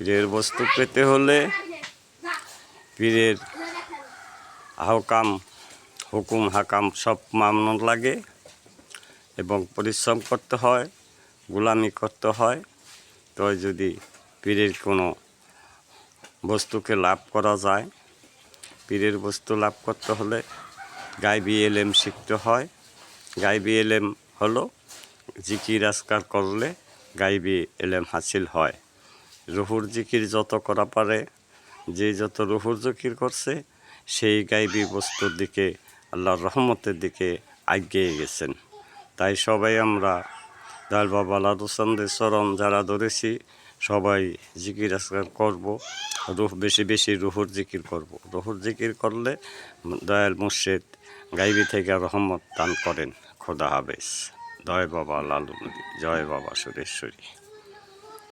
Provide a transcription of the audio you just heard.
পীরের বস্তু পেতে হলে পীরের আহকাম হুকুম হাকাম সব মানানো লাগে এবং পরিশ্রম করতে হয়, গোলামি করতে হয়। তো যদি পীরের কোনো বস্তুকে লাভ করা যায়, পীরের বস্তু লাভ করতে হলে গায়বী এলেম শিখতে হয়। গায়বী এলেম হলো জিকির আজকার করলে গায়বী এলেম হাসিল হয়। রুহুর জিকির যত করা পারে, যে যত রুহুর জিকির করছে, সেই গায়বী বস্তুর দিকে আল্লাহর রহমতের দিকে এগিয়ে গেছেন। তাই সবাই আমরা দয়াল বাবা লাদুসানদের চরণ যারা ধরেছি, সবাই জিকির আজকার করব, বেশি বেশি রুহুর জিকির করব। রুহুর জিকির করলে দয়াল মুর্শিদ গায়বী থেকে রহমত দান করেন। খোদা হাফেজ। জয় বাবা লালু নদী, জয় বাবা সুরেশ্বরী।